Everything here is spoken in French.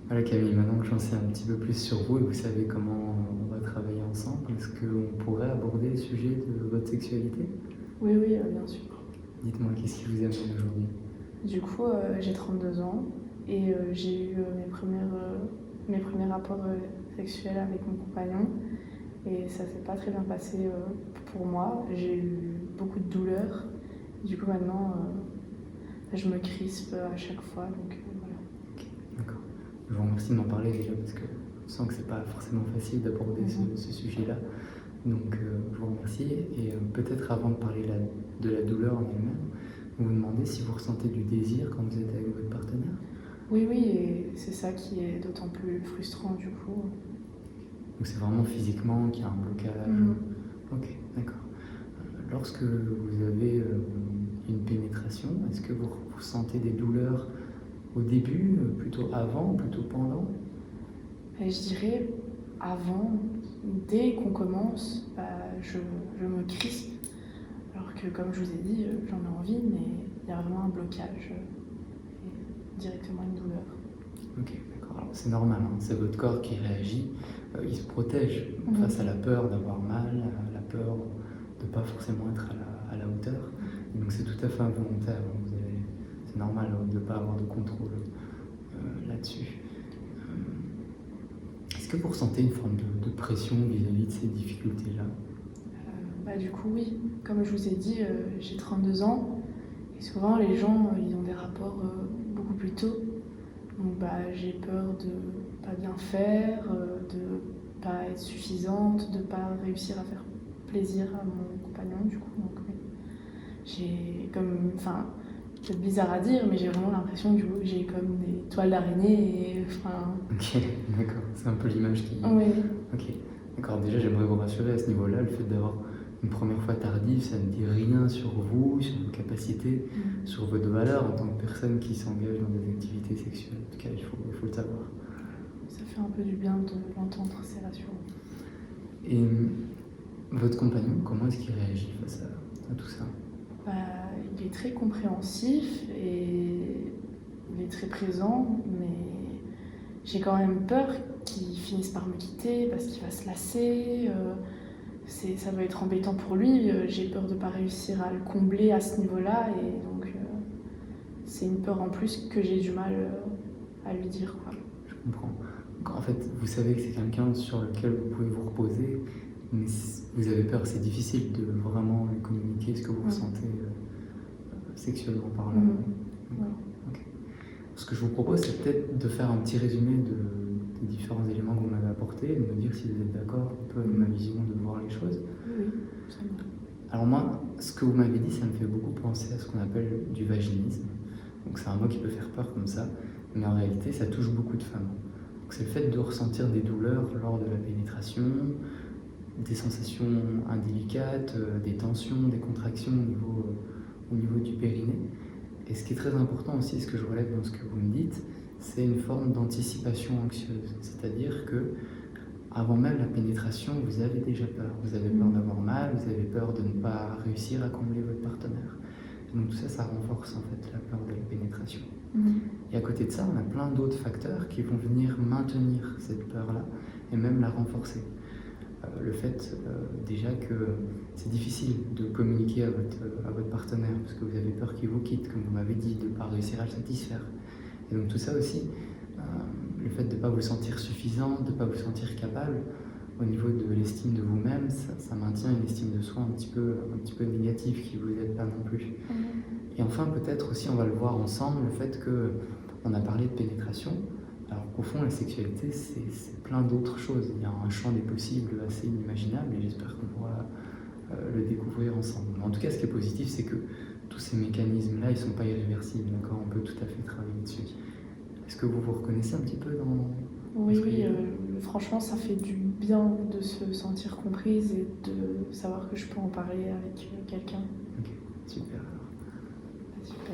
Voilà Camille, maintenant que j'en sais un petit peu plus sur vous et que vous savez comment on va travailler ensemble, est-ce qu'on pourrait aborder le sujet de votre sexualité? Oui, oui, bien sûr. Dites-moi, qu'est-ce qui vous amène aujourd'hui? Du coup, j'ai 32 ans et j'ai eu mes premiers rapports sexuels avec mon compagnon et ça s'est pas très bien passé pour moi. J'ai eu beaucoup de douleurs. Du coup, maintenant, je me crispe à chaque fois, donc voilà. Ok, d'accord. Je vous remercie de m'en parler déjà parce que je sens que c'est pas forcément facile d'aborder ce sujet-là. Donc je vous remercie et peut-être avant de parler de la douleur en elle-même, vous vous demandez si vous ressentez du désir quand vous êtes avec votre partenaire? Oui, oui, et c'est ça qui est d'autant plus frustrant du coup. Donc c'est vraiment physiquement qu'il y a un blocage? Mhm. Ok, d'accord. Lorsque vous avez une pénétration, est-ce que vous ressentez des douleurs au début, plutôt avant, plutôt pendant? Et je dirais avant, dès qu'on commence, je me crispe. Alors que comme je vous ai dit, j'en ai envie, mais il y a vraiment un blocage et directement une douleur. Ok, d'accord. Alors c'est normal, hein, c'est votre corps qui réagit, il se protège face à la peur d'avoir mal, à la peur de ne pas forcément être à la hauteur. Et donc c'est tout à fait involontaire, hein, c'est normal de ne pas avoir de contrôle là-dessus. Est-ce que vous ressentez une forme de pression vis-à-vis de ces difficultés-là? Du coup, oui. Comme je vous ai dit, j'ai 32 ans et souvent les gens ils ont des rapports beaucoup plus tôt. Donc j'ai peur de pas bien faire, de pas être suffisante, de pas réussir à faire plaisir à mon compagnon du coup. Donc oui. J'ai comme, enfin, c'est bizarre à dire, mais j'ai vraiment l'impression que j'ai comme des toiles d'araignée et enfin. Ok, d'accord, c'est un peu l'image qui... Oui. Ok, d'accord, déjà j'aimerais vous rassurer à ce niveau-là, le fait d'avoir une première fois tardive, ça ne dit rien sur vous, sur vos capacités, sur votre valeur en tant que personne qui s'engage dans des activités sexuelles. En tout cas, il faut le savoir. Ça fait un peu du bien de l'entendre, c'est rassurant. Et votre compagnon, comment est-ce qu'il réagit face à tout ça? Il est très compréhensif et il est très présent, mais j'ai quand même peur qu'il finisse par me quitter parce qu'il va se lasser. Ça va être embêtant pour lui. J'ai peur de ne pas réussir à le combler à ce niveau-là et donc c'est une peur en plus que j'ai du mal à lui dire, quoi. Je comprends. Donc, en fait, vous savez que c'est quelqu'un sur lequel vous pouvez vous reposer, mais vous avez peur, c'est difficile de vraiment lui communiquer ce que vous ressentez sexuellement parlant. Ouais. Ok. Ce que je vous propose, c'est peut-être de faire un petit résumé des différents éléments que vous m'avez apportés, de me dire si vous êtes d'accord un peu avec ma vision de voir les choses. Oui, ça me va. Alors moi, ce que vous m'avez dit, ça me fait beaucoup penser à ce qu'on appelle du vaginisme. Donc c'est un mot qui peut faire peur comme ça, mais en réalité, ça touche beaucoup de femmes. Donc c'est le fait de ressentir des douleurs lors de la pénétration, des sensations indélicates, des tensions, des contractions au niveau du périnée. Et ce qui est très important aussi, ce que je relève dans ce que vous me dites, c'est une forme d'anticipation anxieuse. C'est-à-dire que avant même la pénétration, vous avez déjà peur. Vous avez peur d'avoir mal, vous avez peur de ne pas réussir à combler votre partenaire. Et donc tout ça, ça renforce en fait la peur de la pénétration. Et à côté de ça, on a plein d'autres facteurs qui vont venir maintenir cette peur-là et même la renforcer. Le fait déjà que c'est difficile de communiquer à votre partenaire parce que vous avez peur qu'il vous quitte, comme vous m'avez dit, de ne pas réussir à le satisfaire. Et donc tout ça aussi, le fait de ne pas vous sentir suffisant, de ne pas vous sentir capable, au niveau de l'estime de vous-même, ça maintient une estime de soi un petit peu négative qui ne vous aide pas non plus. Et enfin, peut-être aussi, on va le voir ensemble, le fait qu'on a parlé de pénétration. Alors qu'au fond, la sexualité, c'est plein d'autres choses. Il y a un champ des possibles assez inimaginable et j'espère qu'on pourra le découvrir ensemble. Mais en tout cas, ce qui est positif, c'est que tous ces mécanismes-là, ils ne sont pas irréversibles, d'accord? On peut tout à fait travailler dessus. Est-ce que vous vous reconnaissez un petit peu dans... Oui, franchement, ça fait du bien de se sentir comprise et de savoir que je peux en parler avec quelqu'un. Ok, super. Super.